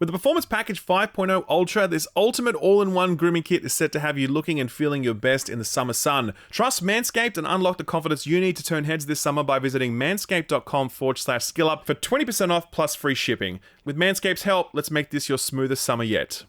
With the Performance Package 5.0 Ultra, this ultimate all-in-one grooming kit is set to have you looking and feeling your best in the summer sun. Trust Manscaped and unlock the confidence you need to turn heads this summer by visiting manscaped.com/skillup for 20% off plus free shipping. With Manscaped's help, let's make this your smoothest summer yet.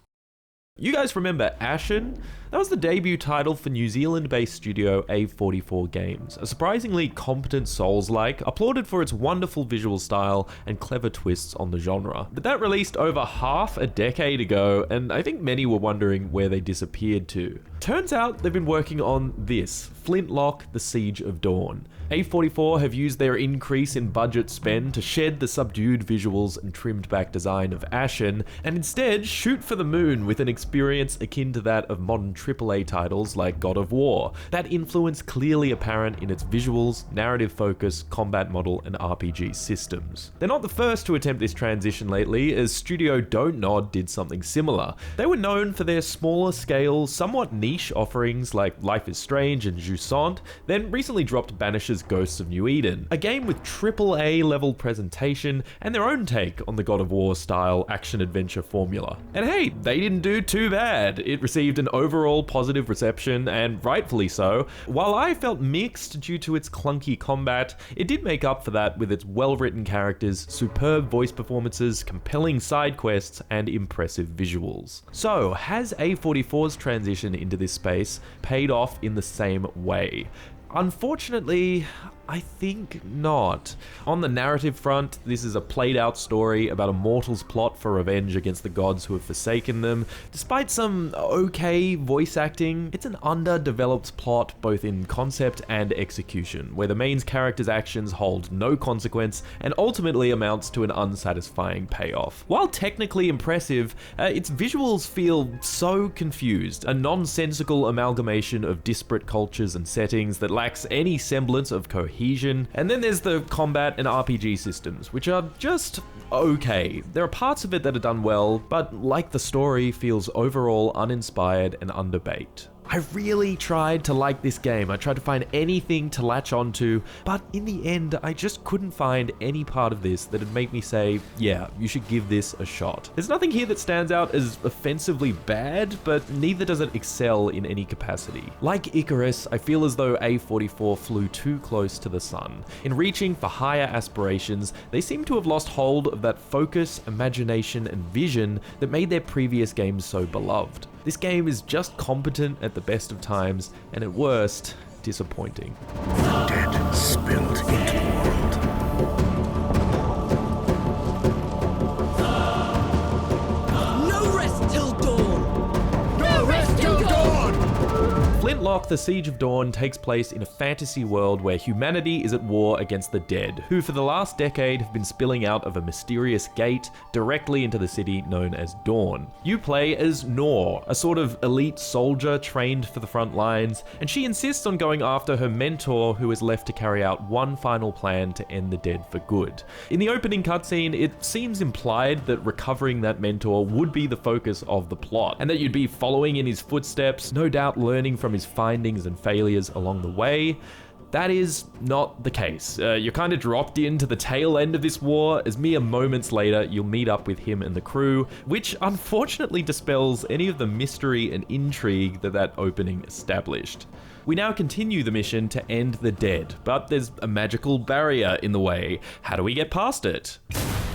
You guys remember Ashen? That was the debut title for New Zealand-based studio A44 Games, a surprisingly competent Souls-like, applauded for its wonderful visual style and clever twists on the genre. But that released over half a decade ago, and I think many were wondering where they disappeared to. Turns out they've been working on this, Flintlock: The Siege of Dawn. A44 have used their increase in budget spend to shed the subdued visuals and trimmed back design of Ashen, and instead shoot for the moon with an experience akin to that of modern AAA titles like God of War. That influence clearly apparent in its visuals, narrative focus, combat model, and RPG systems. They're not the first to attempt this transition lately, as Studio Don't Nod did something similar. They were known for their smaller scale, somewhat niche offerings like Life is Strange and Jusant, then recently dropped Banish's Ghosts of New Eden, a game with AAA level presentation and their own take on the God of War style action-adventure formula. And hey, they didn't do too bad. It received an overall positive reception, and rightfully so. While I felt mixed due to its clunky combat, it did make up for that with its well-written characters, superb voice performances, compelling side quests, and impressive visuals. So, has A44's transition into this space paid off in the same way? Unfortunately, I think not. On the narrative front, this is a played-out story about a mortal's plot for revenge against the gods who have forsaken them. Despite some okay voice acting, it's an underdeveloped plot both in concept and execution, where the main character's actions hold no consequence and ultimately amounts to an unsatisfying payoff. While technically impressive, its visuals feel so confused, a nonsensical amalgamation of disparate cultures and settings that lacks any semblance of cohesion. And then there's the combat and RPG systems, which are just okay. There are parts of it that are done well, but like the story, feels overall uninspired and underbaked. I really tried to like this game. I tried to find anything to latch onto, but in the end, I just couldn't find any part of this that would make me say, yeah, you should give this a shot. There's nothing here that stands out as offensively bad, but neither does it excel in any capacity. Like Icarus, I feel as though A44 flew too close to the sun. In reaching for higher aspirations, they seem to have lost hold of that focus, imagination, and vision that made their previous games so beloved. This game is just competent at the best of times, and at worst, disappointing. Dead spilled into world. No rest till dawn! No rest till dawn! Flintlock: The Siege of Dawn takes place in a fantasy world where humanity is at war against the dead, who for the last decade have been spilling out of a mysterious gate directly into the city known as Dawn. You play as Nor, a sort of elite soldier trained for the front lines, and she insists on going after her mentor who is left to carry out one final plan to end the dead for good. In the opening cutscene, it seems implied that recovering that mentor would be the focus of the plot, and that you'd be following in his footsteps, no doubt learning from his findings and failures along the way. That is not the case. You're kind of dropped into the tail end of this war, as mere moments later you'll meet up with him and the crew, which unfortunately dispels any of the mystery and intrigue that opening established. We now continue the mission to end the dead, but there's a magical barrier in the way. How do we get past it?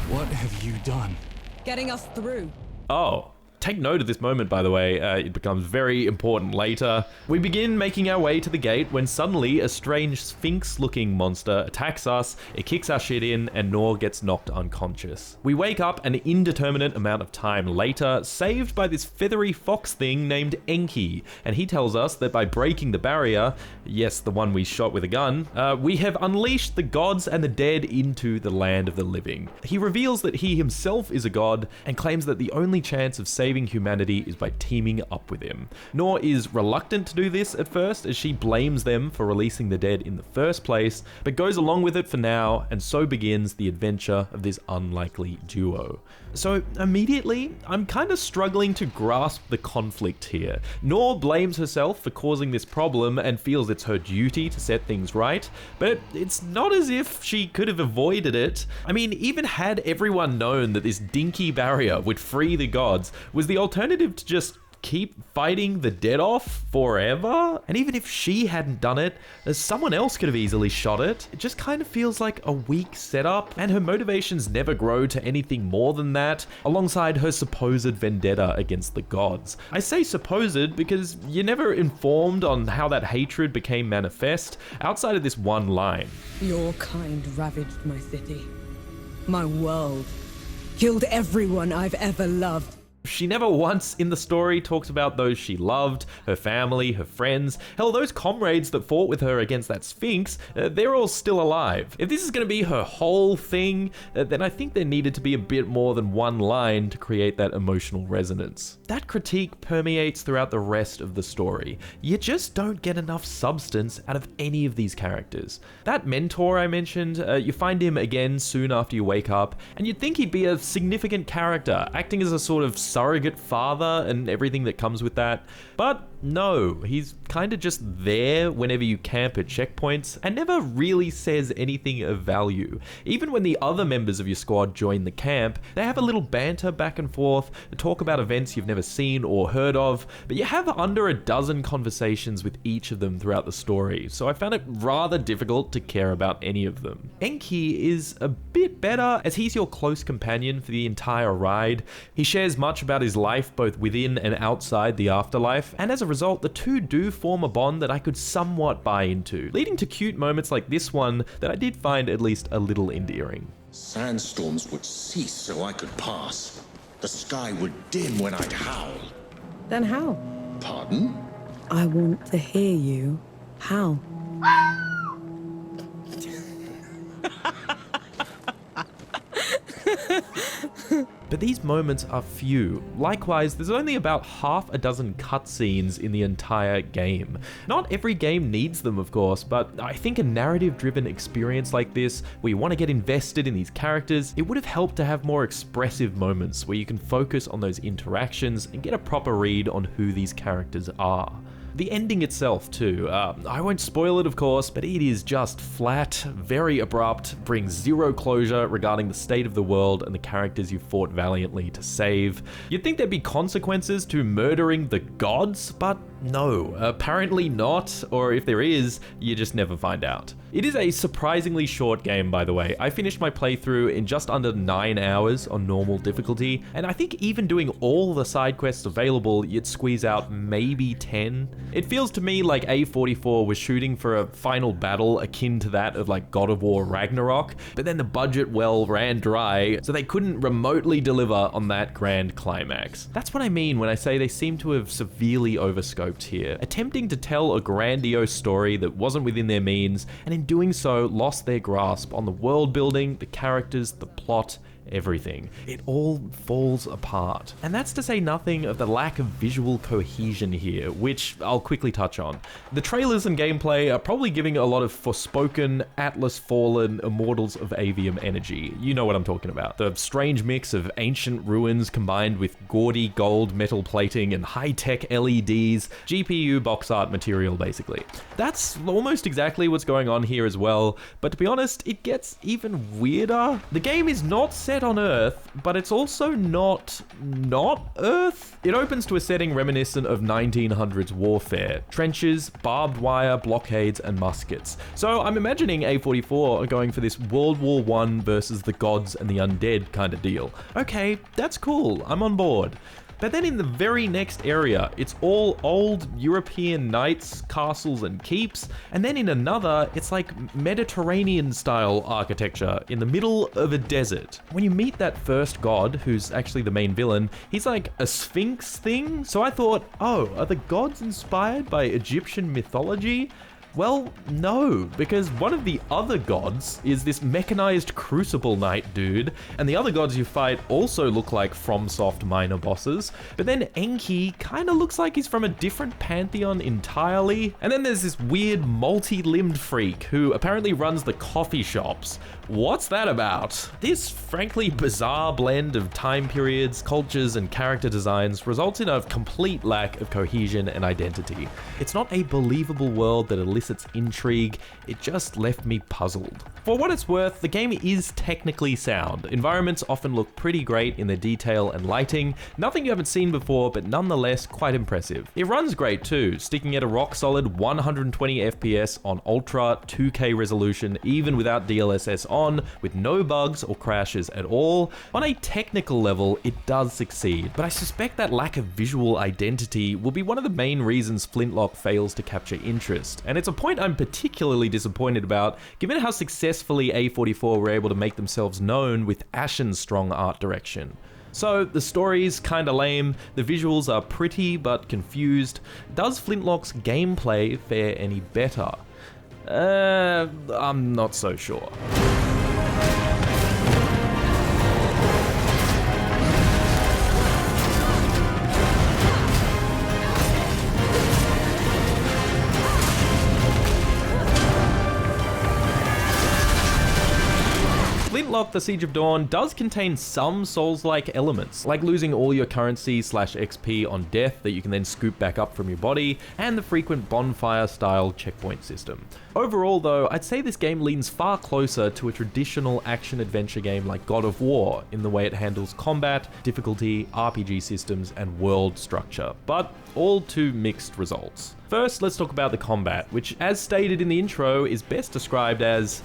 What have you done? Getting us through. Oh. Take note of this moment, by the way. It becomes very important later. We begin making our way to the gate when suddenly a strange sphinx-looking monster attacks us, it kicks our shit in, and Nor gets knocked unconscious. We wake up an indeterminate amount of time later, saved by this feathery fox thing named Enki, and he tells us that by breaking the barrier, yes, the one we shot with a gun, we have unleashed the gods and the dead into the land of the living. He reveals that he himself is a god, and claims that the only chance of saving saving humanity is by teaming up with him. Nor is reluctant to do this at first, as she blames them for releasing the dead in the first place, but goes along with it for now, and so begins the adventure of this unlikely duo. So immediately, I'm kind of struggling to grasp the conflict here. Nor blames herself for causing this problem and feels it's her duty to set things right, but it's not as if she could have avoided it. I mean, even had everyone known that this dinky barrier would free the gods, was the alternative to just keep fighting the dead off forever? And even if she hadn't done it, someone else could have easily shot it. It just kind of feels like a weak setup, and her motivations never grow to anything more than that, alongside her supposed vendetta against the gods. I say supposed because you're never informed on how that hatred became manifest, outside of this one line. Your kind ravaged my city, my world, killed everyone I've ever loved. She never once in the story talks about those she loved, her family, her friends. Hell, those comrades that fought with her against that Sphinx, they're all still alive. If this is going to be her whole thing, then I think there needed to be a bit more than one line to create that emotional resonance. That critique permeates throughout the rest of the story. You just don't get enough substance out of any of these characters. That mentor I mentioned, you find him again soon after you wake up, and you'd think he'd be a significant character, acting as a sort of surrogate father and everything that comes with that. But no, he's kind of just there whenever you camp at checkpoints and never really says anything of value. Even when the other members of your squad join the camp, they have a little banter back and forth, talk about events you've never seen or heard of, but you have under a dozen conversations with each of them throughout the story, so I found it rather difficult to care about any of them. Enki is a bit better, as he's your close companion for the entire ride. He shares much about his life both within and outside the afterlife, and as a result, the two do form a bond that I could somewhat buy into, leading to cute moments like this one that I did find at least a little endearing. Sandstorms would cease so I could pass. The sky would dim when I'd howl. Then how? Pardon? I want to hear you. How? But these moments are few. Likewise, there's only about half a dozen cutscenes in the entire game. Not every game needs them, of course, but I think a narrative-driven experience like this, where you want to get invested in these characters, it would have helped to have more expressive moments where you can focus on those interactions and get a proper read on who these characters are. The ending itself too, I won't spoil it of course, but it is just flat, very abrupt, brings zero closure regarding the state of the world and the characters you fought valiantly to save. You'd think there'd be consequences to murdering the gods, but no, apparently not, or if there is, you just never find out. It is a surprisingly short game, by the way. I finished my playthrough in just under 9 hours on normal difficulty, and I think even doing all the side quests available, you'd squeeze out maybe 10. It feels to me like A44 was shooting for a final battle akin to that of like God of War Ragnarok, but then the budget well ran dry, so they couldn't remotely deliver on that grand climax. That's what I mean when I say they seem to have severely overscoped here, attempting to tell a grandiose story that wasn't within their means, and in doing so lost their grasp on the world building, the characters, the plot, everything. It all falls apart. And that's to say nothing of the lack of visual cohesion here, which I'll quickly touch on. The trailers and gameplay are probably giving a lot of Forspoken, Atlas Fallen, Immortals of Avium energy. You know what I'm talking about. The strange mix of ancient ruins combined with gaudy gold metal plating and high-tech LEDs, GPU box art material basically. That's almost exactly what's going on here as well, but to be honest, it gets even weirder. The game is not set on Earth, but it's also not Earth. It opens to a setting reminiscent of 1900s warfare. Trenches, barbed wire, blockades, and muskets. So I'm imagining A44 are going for this World War I versus the gods and the undead kind of deal. Okay, that's cool, I'm on board. But then in the very next area, it's all old European knights, castles, and keeps. And then in another, it's like Mediterranean-style architecture in the middle of a desert. When you meet that first god, who's actually the main villain, he's like a sphinx thing. So I thought, oh, are the gods inspired by Egyptian mythology? Well, no, because one of the other gods is this mechanized Crucible Knight dude, and the other gods you fight also look like FromSoft minor bosses, but then Enki kinda looks like he's from a different pantheon entirely. And then there's this weird multi-limbed freak who apparently runs the coffee shops. What's that about? This frankly bizarre blend of time periods, cultures, and character designs results in a complete lack of cohesion and identity. It's not a believable world that elicits intrigue, it just left me puzzled. For what it's worth, the game is technically sound. Environments often look pretty great in their detail and lighting, nothing you haven't seen before, but nonetheless quite impressive. It runs great too, sticking at a rock solid 120 FPS on Ultra 2K resolution, even without DLSS on, with no bugs or crashes at all. On a technical level, it does succeed, but I suspect that lack of visual identity will be one of the main reasons Flintlock fails to capture interest, and it's a point I'm particularly disappointed about, given how successfully A44 were able to make themselves known with Ashen's strong art direction. So, the story's kinda lame, the visuals are pretty but confused. Does Flintlock's gameplay fare any better? I'm not so sure. Flintlock: The Siege of Dawn does contain some Souls-like elements, like losing all your currency/XP on death that you can then scoop back up from your body, and the frequent bonfire-style checkpoint system. Overall though, I'd say this game leans far closer to a traditional action-adventure game like God of War in the way it handles combat, difficulty, RPG systems, and world structure, but all to mixed results. First, let's talk about the combat, which, as stated in the intro, is best described as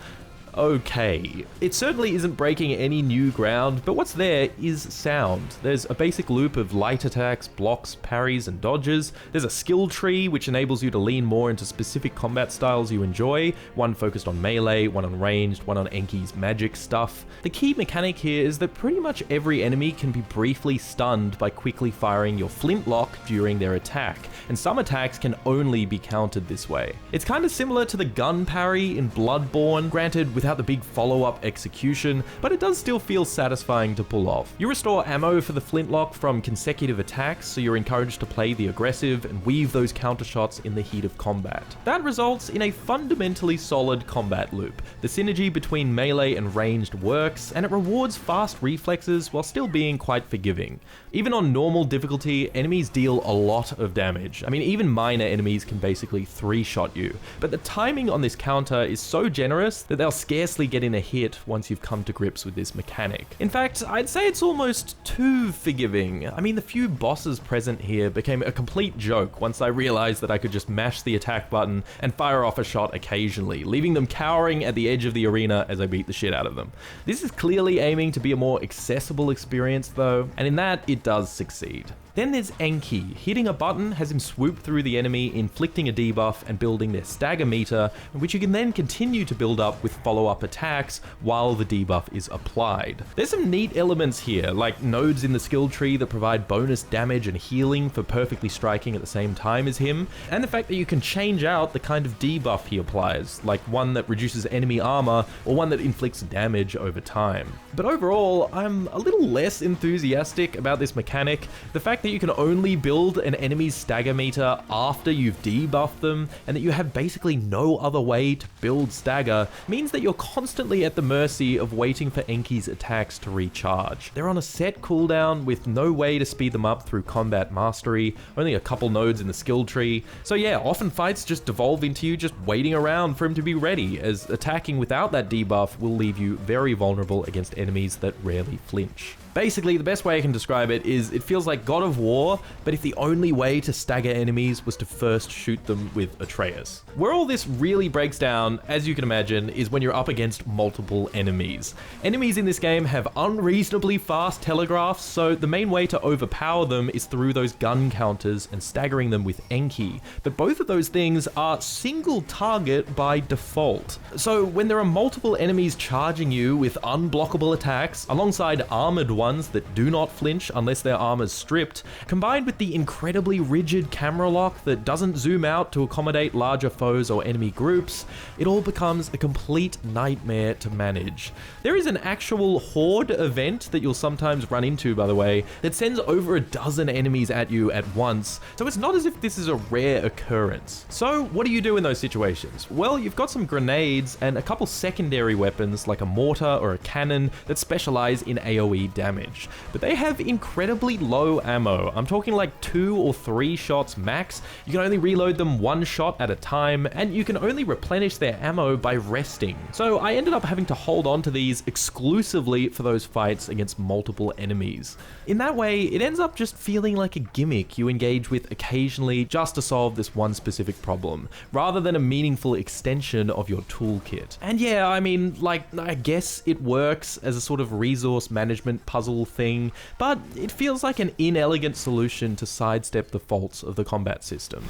okay. It certainly isn't breaking any new ground, but what's there is sound. There's a basic loop of light attacks, blocks, parries, and dodges. There's a skill tree, which enables you to lean more into specific combat styles you enjoy, one focused on melee, one on ranged, one on Enki's magic stuff. The key mechanic here is that pretty much every enemy can be briefly stunned by quickly firing your Flintlock during their attack, and some attacks can only be countered this way. It's kind of similar to the gun parry in Bloodborne, granted without the big follow-up execution, but it does still feel satisfying to pull off. You restore ammo for the Flintlock from consecutive attacks, so you're encouraged to play the aggressive and weave those counter shots in the heat of combat. That results in a fundamentally solid combat loop. The synergy between melee and ranged works, and it rewards fast reflexes while still being quite forgiving. Even on normal difficulty, enemies deal a lot of damage. I mean, even minor enemies can basically 3-shot you, but the timing on this counter is so generous that they'll scarcely get in a hit once you've come to grips with this mechanic. In fact, I'd say it's almost too forgiving. I mean, the few bosses present here became a complete joke once I realized that I could just mash the attack button and fire off a shot occasionally, leaving them cowering at the edge of the arena as I beat the shit out of them. This is clearly aiming to be a more accessible experience though, and in that it does succeed. Then there's Enki. Hitting a button has him swoop through the enemy, inflicting a debuff and building their stagger meter, which you can then continue to build up with follow-up attacks while the debuff is applied. There's some neat elements here, like nodes in the skill tree that provide bonus damage and healing for perfectly striking at the same time as him, and the fact that you can change out the kind of debuff he applies, like one that reduces enemy armor or one that inflicts damage over time. But overall, I'm a little less enthusiastic about this mechanic. The fact that you can only build an enemy's stagger meter after you've debuffed them, and that you have basically no other way to build stagger, means that you're constantly at the mercy of waiting for Enki's attacks to recharge. They're on a set cooldown with no way to speed them up through combat mastery, only a couple nodes in the skill tree. So yeah, often fights just devolve into you just waiting around for him to be ready, as attacking without that debuff will leave you very vulnerable against enemies that rarely flinch. Basically, the best way I can describe it is it feels like God of War, but if the only way to stagger enemies was to first shoot them with Atreus. Where all this really breaks down, as you can imagine, is when you're up against multiple enemies. Enemies in this game have unreasonably fast telegraphs, so the main way to overpower them is through those gun counters and staggering them with Enki. But both of those things are single target by default. So when there are multiple enemies charging you with unblockable attacks, alongside armored ones that do not flinch unless their armor's stripped, combined with the incredibly rigid camera lock that doesn't zoom out to accommodate larger foes or enemy groups, it all becomes a complete nightmare to manage. There is an actual horde event that you'll sometimes run into, by the way, that sends over a dozen enemies at you at once, so it's not as if this is a rare occurrence. So what do you do in those situations? Well, you've got some grenades and a couple secondary weapons like a mortar or a cannon that specialize in AoE damage, but they have incredibly low ammo. I'm talking like 2 or 3 shots max. You can only reload them 1 shot at a time, and you can only replenish their ammo by resting. So I ended up having to hold on to these exclusively for those fights against multiple enemies. In that way, it ends up just feeling like a gimmick you engage with occasionally just to solve this one specific problem, rather than a meaningful extension of your toolkit. And yeah, I mean, like, I guess it works as a sort of resource management puzzle thing, but it feels like an inelegant solution to sidestep the faults of the combat system.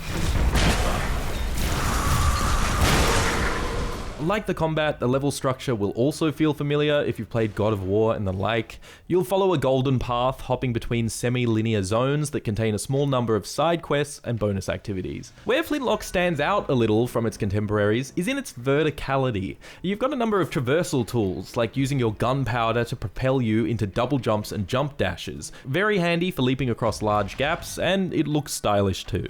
Like the combat, the level structure will also feel familiar if you've played God of War and the like. You'll follow a golden path hopping between semi-linear zones that contain a small number of side quests and bonus activities. Where Flintlock stands out a little from its contemporaries is in its verticality. You've got a number of traversal tools, like using your gunpowder to propel you into double jumps and jump dashes. Very handy for leaping across large gaps, and it looks stylish too.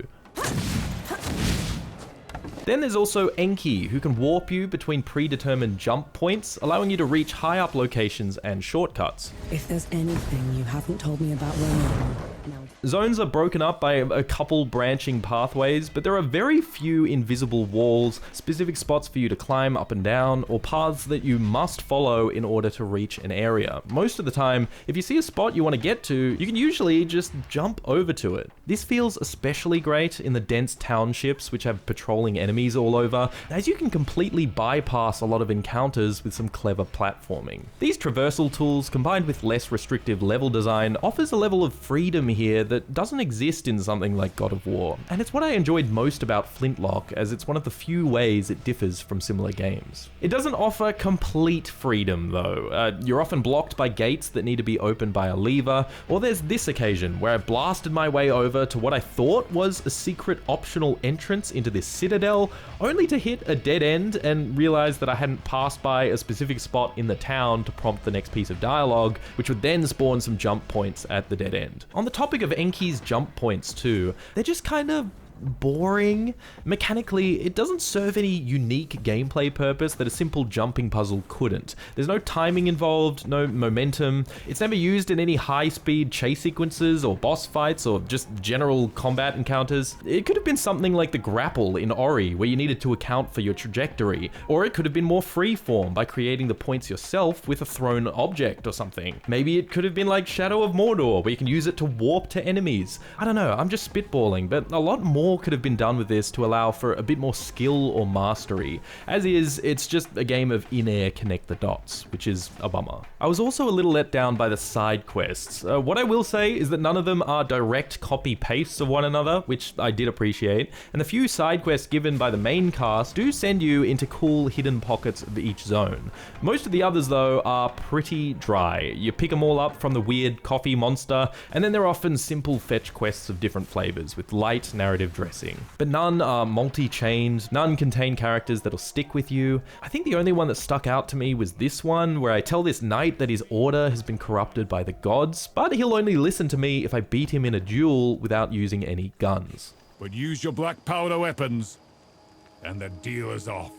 Then there's also Enki, who can warp you between predetermined jump points, allowing you to reach high up locations and shortcuts. If there's anything you haven't told me about Rome, now... Zones are broken up by a couple branching pathways, but there are very few invisible walls, specific spots for you to climb up and down, or paths that you must follow in order to reach an area. Most of the time, if you see a spot you want to get to, you can usually just jump over to it. This feels especially great in the dense townships which have patrolling enemies all over, as you can completely bypass a lot of encounters with some clever platforming. These traversal tools, combined with less restrictive level design, offers a level of freedom here that doesn't exist in something like God of War, and it's what I enjoyed most about Flintlock, as it's one of the few ways it differs from similar games. It doesn't offer complete freedom though. You're often blocked by gates that need to be opened by a lever, or there's this occasion where I blasted my way over to what I thought was a secret optional entrance into this citadel, only to hit a dead end and realize that I hadn't passed by a specific spot in the town to prompt the next piece of dialogue, which would then spawn some jump points at the dead end. On the topic of Enki's jump points too, they're just kind of boring. Mechanically, it doesn't serve any unique gameplay purpose that a simple jumping puzzle couldn't. There's no timing involved, no momentum. It's never used in any high-speed chase sequences or boss fights or just general combat encounters. It could have been something like the grapple in Ori, where you needed to account for your trajectory, or it could have been more freeform by creating the points yourself with a thrown object or something. Maybe it could have been like Shadow of Mordor, where you can use it to warp to enemies. I don't know, I'm just spitballing, but a lot more could have been done with this to allow for a bit more skill or mastery. As is, it's just a game of in-air connect the dots, which is a bummer. I was also a little let down by the side quests. What I will say is that none of them are direct copy-pastes of one another, which I did appreciate, and the few side quests given by the main cast do send you into cool hidden pockets of each zone. Most of the others, though, are pretty dry. You pick them all up from the weird coffee monster, and then they're often simple fetch quests of different flavors with light narrative dressing. But none are multi-chained, none contain characters that'll stick with you. I think the only one that stuck out to me was this one, where I tell this knight that his order has been corrupted by the gods, but he'll only listen to me if I beat him in a duel without using any guns. But use your black powder weapons, and the deal is off.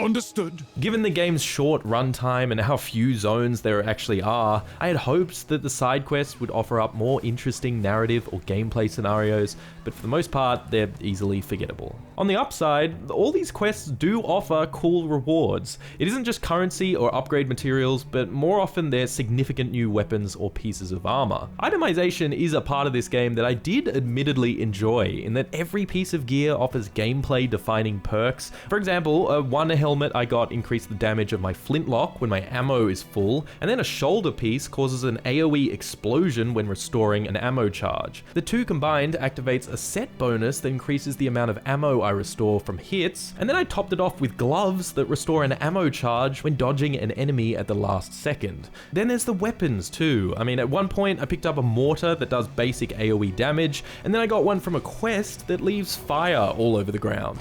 Understood. Given the game's short runtime and how few zones there actually are, I had hoped that the side quests would offer up more interesting narrative or gameplay scenarios, but for the most part, they're easily forgettable. On the upside, all these quests do offer cool rewards. It isn't just currency or upgrade materials, but more often they're significant new weapons or pieces of armor. Itemization is a part of this game that I did admittedly enjoy, in that every piece of gear offers gameplay-defining perks. For example, one helmet I got increased the damage of my Flintlock when my ammo is full, and then a shoulder piece causes an AoE explosion when restoring an ammo charge. The two combined activates a set bonus that increases the amount of ammo I restore from hits, and then I topped it off with gloves that restore an ammo charge when dodging an enemy at the last second. Then there's the weapons too. I mean, at one point I picked up a mortar that does basic AoE damage, and then I got one from a quest that leaves fire all over the ground.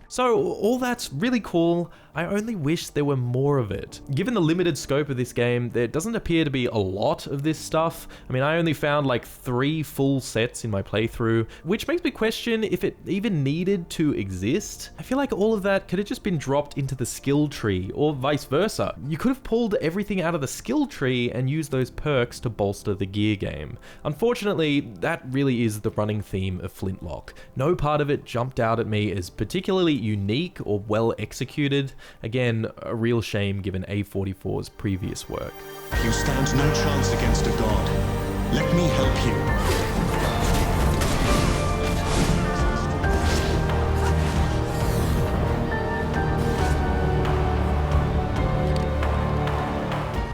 So all that's really cool. I only wish there were more of it. Given the limited scope of this game, there doesn't appear to be a lot of this stuff. I mean, I only found like 3 full sets in my playthrough, which makes me question if it even needed to exist. I feel like all of that could have just been dropped into the skill tree, or vice versa. You could have pulled everything out of the skill tree and used those perks to bolster the gear game. Unfortunately, that really is the running theme of Flintlock. No part of it jumped out at me as particularly unique or well executed. Again, a real shame given A44's previous work. You stand no chance against a god. Let me help you.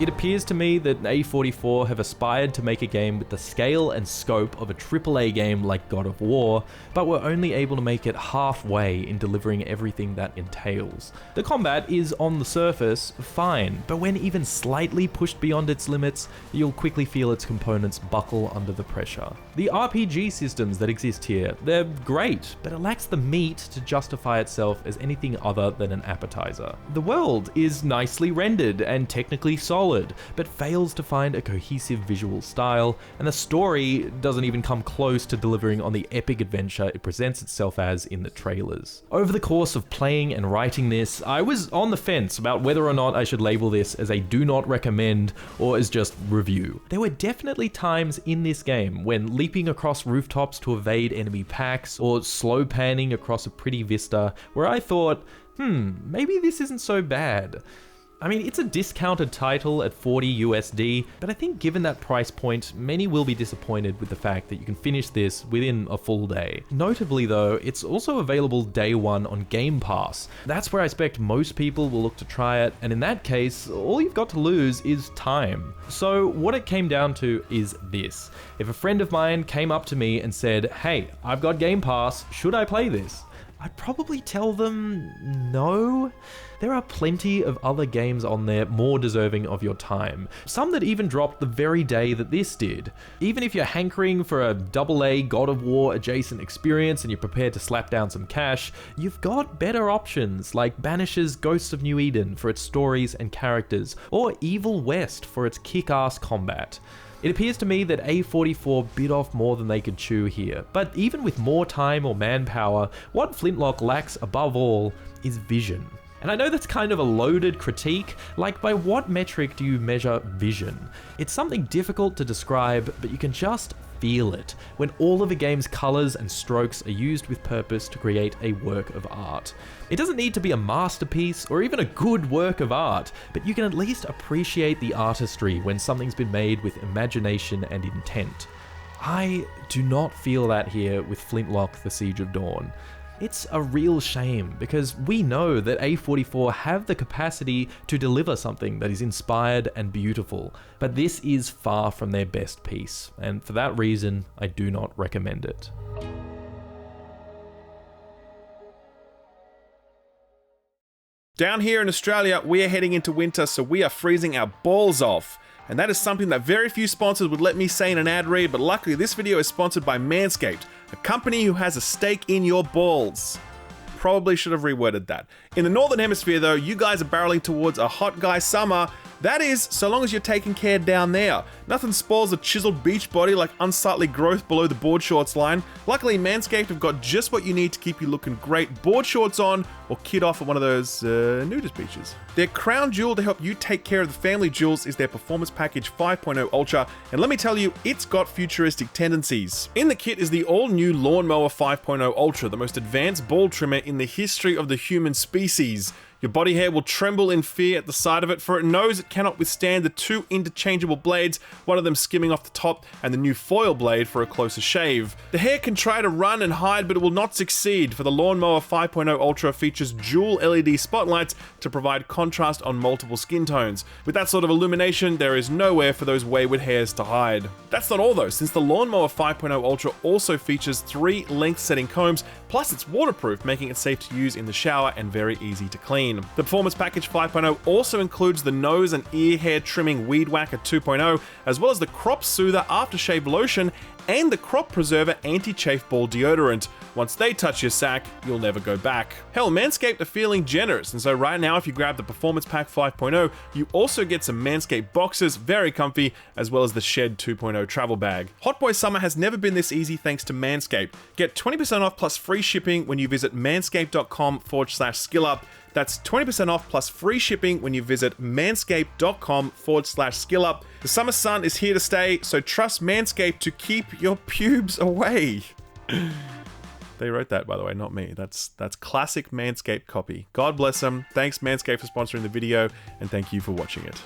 It appears to me that A44 have aspired to make a game with the scale and scope of a AAA game like God of War, but were only able to make it halfway in delivering everything that entails. The combat is, on the surface, fine, but when even slightly pushed beyond its limits, you'll quickly feel its components buckle under the pressure. The RPG systems that exist here, they're great, but it lacks the meat to justify itself as anything other than an appetizer. The world is nicely rendered and technically solid, but fails to find a cohesive visual style, and the story doesn't even come close to delivering on the epic adventure it presents itself as in the trailers. Over the course of playing and writing this, I was on the fence about whether or not I should label this as a do not recommend or as just review. There were definitely times in this game when leaping across rooftops to evade enemy packs or slow panning across a pretty vista where I thought, maybe this isn't so bad. I mean, it's a discounted title at $40 USD, but I think given that price point, many will be disappointed with the fact that you can finish this within a full day. Notably though, it's also available day one on Game Pass. That's where I expect most people will look to try it, and in that case, all you've got to lose is time. So what it came down to is this. If a friend of mine came up to me and said, "Hey, I've got Game Pass, should I play this?" I'd probably tell them no. There are plenty of other games on there more deserving of your time. Some that even dropped the very day that this did. Even if you're hankering for a AA God of War adjacent experience and you're prepared to slap down some cash, you've got better options like Banish's Ghosts of New Eden for its stories and characters, or Evil West for its kick-ass combat. It appears to me that A44 bit off more than they could chew here, but even with more time or manpower, what Flintlock lacks above all is vision. And I know that's kind of a loaded critique, like by what metric do you measure vision? It's something difficult to describe, but you can just feel it when all of the game's colors and strokes are used with purpose to create a work of art. It doesn't need to be a masterpiece or even a good work of art, but you can at least appreciate the artistry when something's been made with imagination and intent. I do not feel that here with Flintlock: The Siege of Dawn. It's a real shame because we know that A44 have the capacity to deliver something that is inspired and beautiful, but this is far from their best piece, and for that reason, I do not recommend it. Down here in Australia, we are heading into winter, so we are freezing our balls off. And that is something that very few sponsors would let me say in an ad read, but luckily this video is sponsored by Manscaped, a company who has a stake in your balls. Probably should have reworded that. In the Northern Hemisphere though, you guys are barreling towards a hot guy summer. That is, so long as you're taking care down there. Nothing spoils a chiseled beach body like unsightly growth below the board shorts line. Luckily, Manscaped have got just what you need to keep you looking great, board shorts on, or kid off at one of those nudist beaches. Their crown jewel to help you take care of the family jewels is their Performance Package 5.0 Ultra, and let me tell you, it's got futuristic tendencies. In the kit is the all-new Lawnmower 5.0 Ultra, the most advanced ball trimmer in the history of the human species. Your body hair will tremble in fear at the sight of it, for it knows it cannot withstand the two interchangeable blades, one of them skimming off the top and the new foil blade for a closer shave. The hair can try to run and hide, but it will not succeed, for the Lawnmower 5.0 Ultra features dual LED spotlights to provide contrast on multiple skin tones. With that sort of illumination, there is nowhere for those wayward hairs to hide. That's not all though, since the Lawnmower 5.0 Ultra also features 3 length setting combs, plus it's waterproof, making it safe to use in the shower and very easy to clean. The Performance Package 5.0 also includes the nose and ear hair trimming Weed Whacker 2.0, as well as the Crop Soother Aftershave Lotion and the Crop Preserver Anti-Chafe Ball Deodorant. Once they touch your sack, you'll never go back. Hell, Manscaped are feeling generous, and so right now if you grab the Performance Pack 5.0, you also get some Manscaped boxers, very comfy, as well as the Shed 2.0 travel bag. Hot Boy Summer has never been this easy thanks to Manscaped. Get 20% off plus free shipping when you visit manscaped.com/skillup. That's 20% off plus free shipping when you visit manscaped.com/skillup. The summer sun is here to stay, so trust Manscaped to keep your pubes away. They wrote that, by the way, not me. That's classic Manscaped copy. God bless them. Thanks Manscaped for sponsoring the video, and thank you for watching it.